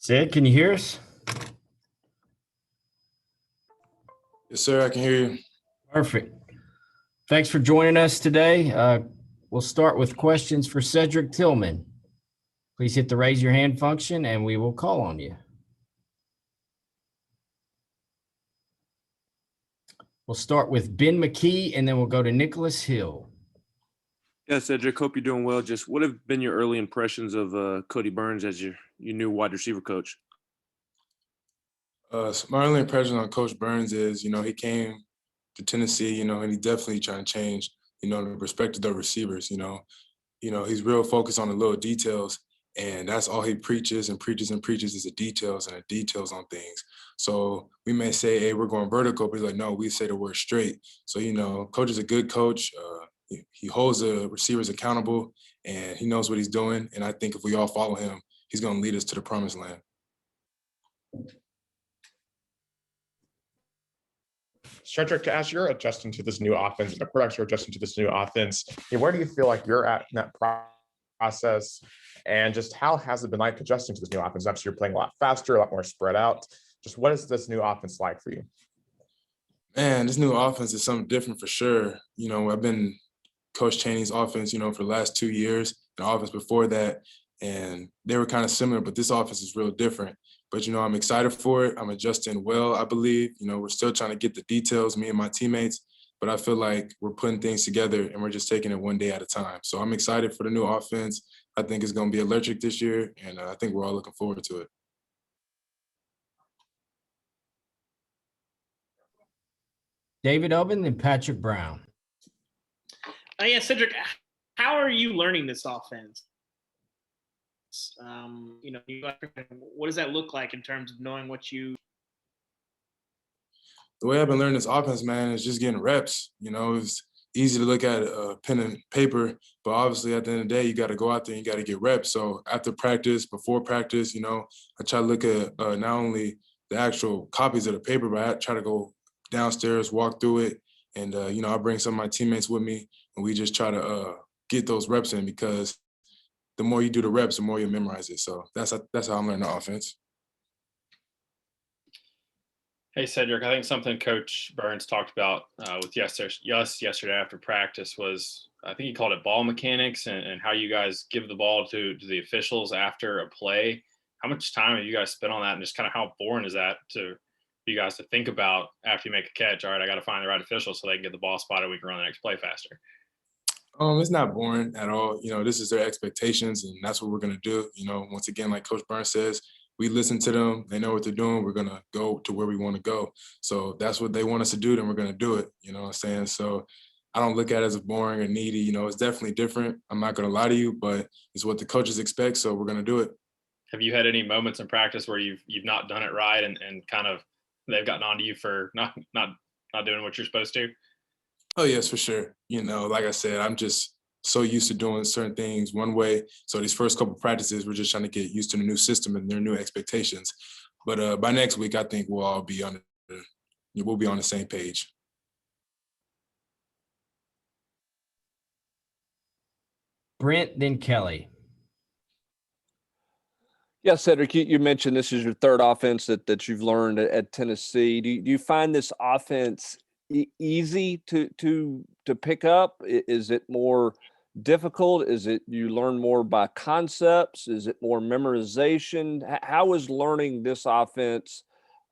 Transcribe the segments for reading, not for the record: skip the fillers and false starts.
Sid, can you hear us? Yes, sir. I can hear you. Perfect. Thanks for joining us today. We'll start with questions for Cedric Tillman. Please hit the raise your hand function and we will call on you. We'll start with Ben McKee and then we'll go to Nicholas Hill. Yeah, Cedric, hope you're doing well. Just what have been your early impressions of Cody Burns as your new wide receiver coach? So my early impression on Coach Burns is, he came to Tennessee, and he definitely trying to change, the perspective of receivers, he's real focused on the little details, and that's all he preaches and preaches and preaches is the details and the details on things. So we may say, hey, we're going vertical, but he's like, no, we say the word straight. So, Coach is a good coach. He holds the receivers accountable, and he knows what he's doing. And I think if we all follow him, he's going to lead us to the promised land. Cedric, as you're adjusting to this new offense, the quarterbacks are adjusting to this new offense, where do you feel like you're at in that process? And just how has it been like adjusting to this new offense? Obviously, you're playing a lot faster, a lot more spread out. Just what is this new offense like for you? Man, this new offense is something different for sure. I've been Coach Chaney's offense, for the last 2 years, the offense before that, and they were kind of similar, but this offense is real different. But, I'm excited for it. I'm adjusting well, I believe. We're still trying to get the details, me and my teammates, but I feel like we're putting things together and we're just taking it one day at a time. So I'm excited for the new offense. I think it's going to be electric this year, and I think we're all looking forward to it. David Oben and Patrick Brown. Yeah, Cedric, how are you learning this offense? What does that look like in terms of knowing what you? The way I've been learning this offense, man, is just getting reps. It's easy to look at a pen and paper, but obviously at the end of the day, you got to go out there and you got to get reps. So after practice, before practice, I try to look at not only the actual copies of the paper, but I try to go downstairs, walk through it, and I bring some of my teammates with me, and we just try to get those reps in, because the more you do the reps, the more you memorize it. So that's how I'm learning the offense. Hey, Cedric, I think something Coach Burns talked about with yesterday after practice was, I think he called it ball mechanics and how you guys give the ball to the officials after a play. How much time have you guys spent on that, and just kind of how boring is that to you guys to think about after you make a catch? All right, I got to find the right official so they can get the ball spotted. We can run the next play faster. It's not boring at all. This is their expectations, and that's what we're going to do. Once again, like Coach Burns says, we listen to them. They know what they're doing. We're going to go to where we want to go. So that's what they want us to do, then we're going to do it. You know what I'm saying? So I don't look at it as boring or needy. It's definitely different. I'm not going to lie to you, but it's what the coaches expect, so we're going to do it. Have you had any moments in practice where you've not done it right and kind of they've gotten onto you for not doing what you're supposed to? Oh, yes, for sure. Like I said, I'm just so used to doing certain things one way. So these first couple of practices, we're just trying to get used to the new system and their new expectations. But by next week, I think we'll all be we'll be on the same page. Brent, then Kelly. Yeah, Cedric, you mentioned this is your third offense that you've learned at Tennessee. Do you find this offense easy to pick up? Is it more difficult? Is it you learn more by concepts? Is it more memorization? How is learning this offense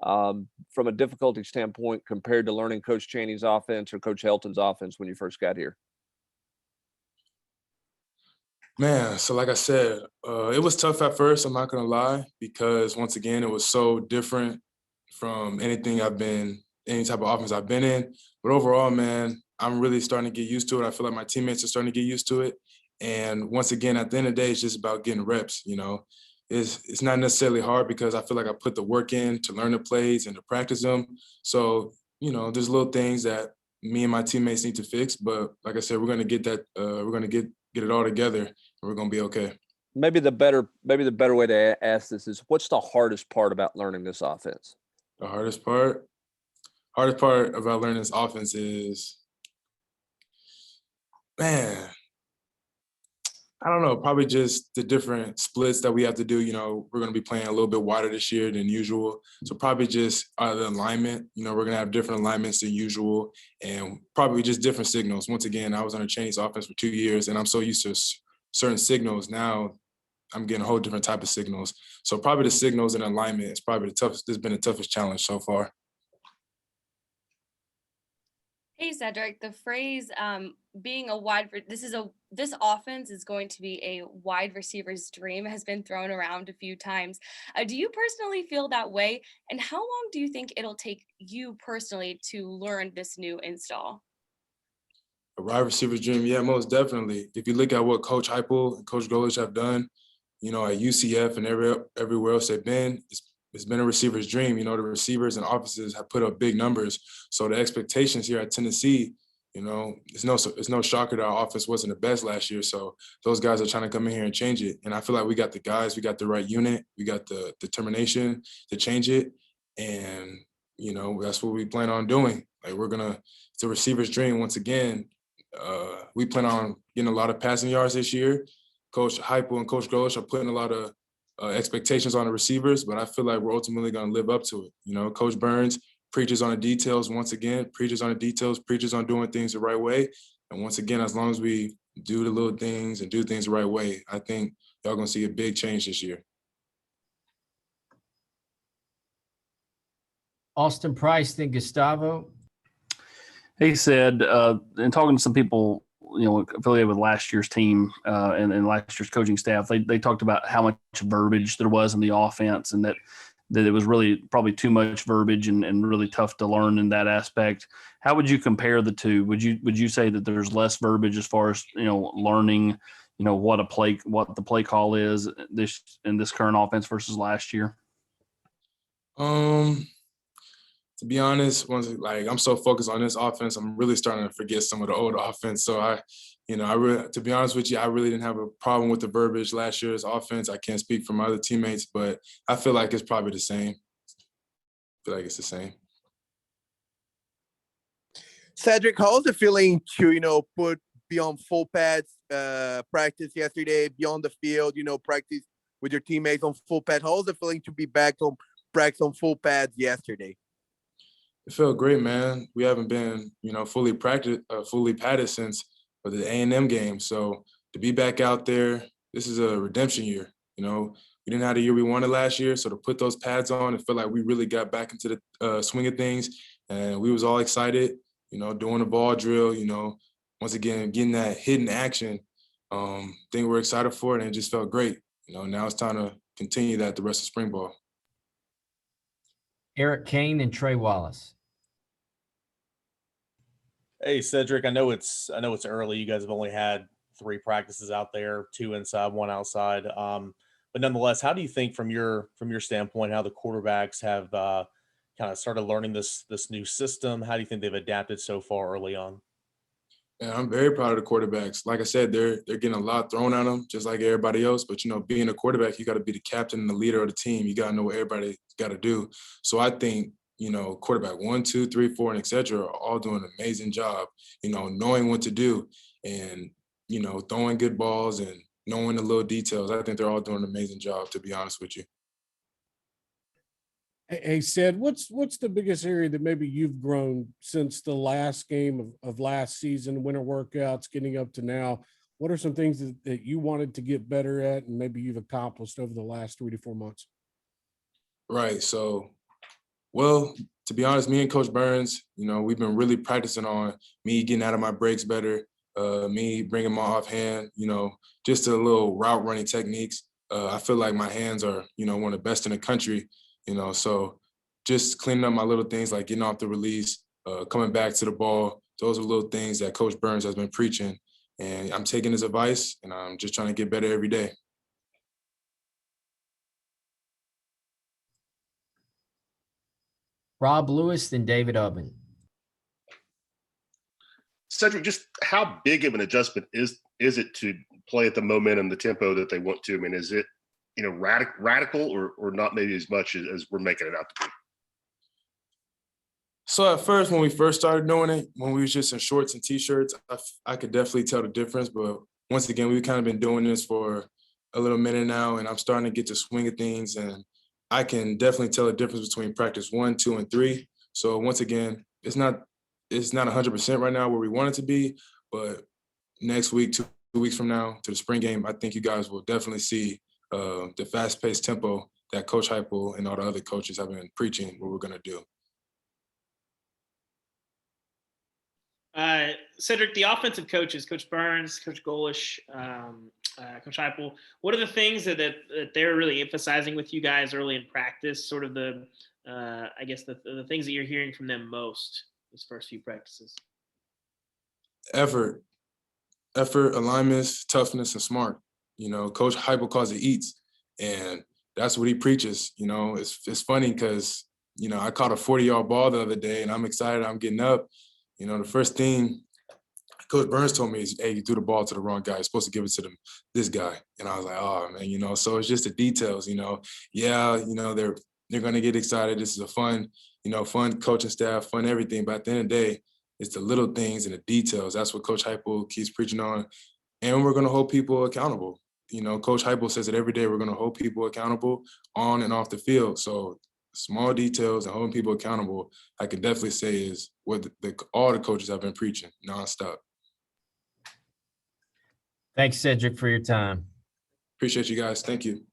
from a difficulty standpoint compared to learning Coach Chaney's offense or Coach Helton's offense when you first got here? Man, so like I said, it was tough at first, I'm not going to lie, because once again, it was so different from any type of offense I've been in. But overall, man, I'm really starting to get used to it. I feel like my teammates are starting to get used to it. And once again, at the end of the day, it's just about getting reps, It's not necessarily hard because I feel like I put the work in to learn the plays and to practice them. So, there's little things that me and my teammates need to fix. But like I said, we're going to get that. We're going to get it all together, and we're going to be okay. Maybe the better way to ask this is, what's the hardest part about learning this offense? The hardest part about learning this offense is, man, I don't know, probably just the different splits that we have to do. You know, we're going to be playing a little bit wider this year than usual. So probably just the alignment, you know, we're going to have different alignments than usual and probably just different signals. Once again, I was on a Chinese offense for 2 years and I'm so used to certain signals. Now I'm getting a whole different type of signals. So probably the signals and alignment is probably the toughest. This has been the toughest challenge so far. Hey Cedric, the phrase being a this offense is going to be a wide receiver's dream has been thrown around a few times. Do you personally feel that way? And how long do you think it'll take you personally to learn this new install? A wide receiver's dream, yeah, most definitely. If you look at what Coach Heupel and Coach Golish have done, you know, at UCF and everywhere else they've been, it's been a receiver's dream. You know, the receivers and offices have put up big numbers. So the expectations here at Tennessee, you know, it's no shocker that our offense wasn't the best last year. So those guys are trying to come in here and change it. And I feel like we got the guys, we got the right unit, we got the determination to change it. And, you know, that's what we plan on doing. Like it's a receiver's dream once again. We plan on getting a lot of passing yards this year. Coach Heupel and Coach Golish are putting a lot of expectations on the receivers, but I feel like we're ultimately going to live up to it. You know, Coach Burns preaches on the details once again, preaches on the details, preaches on doing things the right way. And once again, as long as we do the little things and do things the right way, I think y'all going to see a big change this year. Austin Price, then Gustavo. He said, and talking to some people, you know, affiliated with last year's team and last year's coaching staff, they talked about how much verbiage there was in the offense and that it was really probably too much verbiage and really tough to learn in that aspect. How would you compare the two? Would you say that there's less verbiage as far as, you know, learning, you know, what the play call is in this current offense versus last year? To be honest, I'm so focused on this offense, I'm really starting to forget some of the old offense. So to be honest with you, I really didn't have a problem with the verbiage last year's offense. I can't speak for my other teammates, but I feel like it's probably the same. I feel like it's the same. Cedric, how's it feeling to, you know, put beyond full pads practice yesterday, beyond the field, you know, practice with your teammates on full pads? How's it feeling to be back on practice on full pads yesterday? It felt great, man. We haven't been, you know, fully padded since the A&M game. So to be back out there, this is a redemption year. You know, we didn't have the year we wanted last year. So to put those pads on, it felt like we really got back into the swing of things. And we was all excited, you know, doing the ball drill, you know, once again, getting that hidden action. Thing we're excited for it, and it just felt great. You know, now it's time to continue that the rest of spring ball. Eric Kane and Trey Wallace. Hey Cedric, I know it's early. You guys have only had 3 practices out there, 2 inside, 1 outside. But nonetheless, how do you think from your standpoint how the quarterbacks have kind of started learning this new system? How do you think they've adapted so far early on? Yeah, I'm very proud of the quarterbacks. Like I said, they're getting a lot thrown at them, just like everybody else. But, you know, being a quarterback, you got to be the captain and the leader of the team. You got to know what everybody got to do. So I think, you know, quarterback 1, 2, 3, 4, and et cetera are all doing an amazing job, you know, knowing what to do and, you know, throwing good balls and knowing the little details. I think they're all doing an amazing job, to be honest with you. Hey, Sid, what's the biggest area that maybe you've grown since the last game of last season, winter workouts, getting up to now? What are some things that you wanted to get better at and maybe you've accomplished over the last 3 to 4 months? Right. So, well, to be honest, me and Coach Burns, you know, we've been really practicing on me getting out of my breaks better, me bringing my offhand, you know, just a little route running techniques. I feel like my hands are, you know, one of the best in the country, you know, so just cleaning up my little things like getting off the release, coming back to the ball. Those are little things that Coach Burns has been preaching. And I'm taking his advice and I'm just trying to get better every day. Rob Lewis, then David Ubben. Cedric, just how big of an adjustment is it to play at the momentum, the tempo that they want to? I mean, is it, you know, radical or not maybe as much as we're making it out to be? So at first, when we first started doing it, when we was just in shorts and T-shirts, I could definitely tell the difference. But once again, we've kind of been doing this for a little minute now, and I'm starting to get the swing of things, and I can definitely tell the difference between practice 1, 2, and 3. So once again, it's not 100% right now where we want it to be, but next week, 2 weeks from now to the spring game, I think you guys will definitely see the fast-paced tempo that Coach Heupel and all the other coaches have been preaching what we're going to do. Cedric, the offensive coaches, Coach Burns, Coach Golish, Coach Heupel, what are the things that they're really emphasizing with you guys early in practice? Sort of the things that you're hearing from them most these first few practices. Effort, alignments, toughness, and smart. Coach Heupel calls it eats, and that's what he preaches. It's funny because I caught a 40-yard ball the other day, and I'm excited. I'm getting up. The first thing Coach Burns told me is, "Hey, you threw the ball to the wrong guy. You're supposed to give it to this guy." And I was like, "Oh man," So it's just the details. They're gonna get excited. This is a fun coaching staff, fun everything. But at the end of the day, it's the little things and the details. That's what Coach Heupel keeps preaching on, and we're gonna hold people accountable. Coach Heupel says that every day we're gonna hold people accountable on and off the field. So small details and holding people accountable, I can definitely say is what all the coaches have been preaching nonstop. Thanks, Cedric, for your time. Appreciate you guys. Thank you.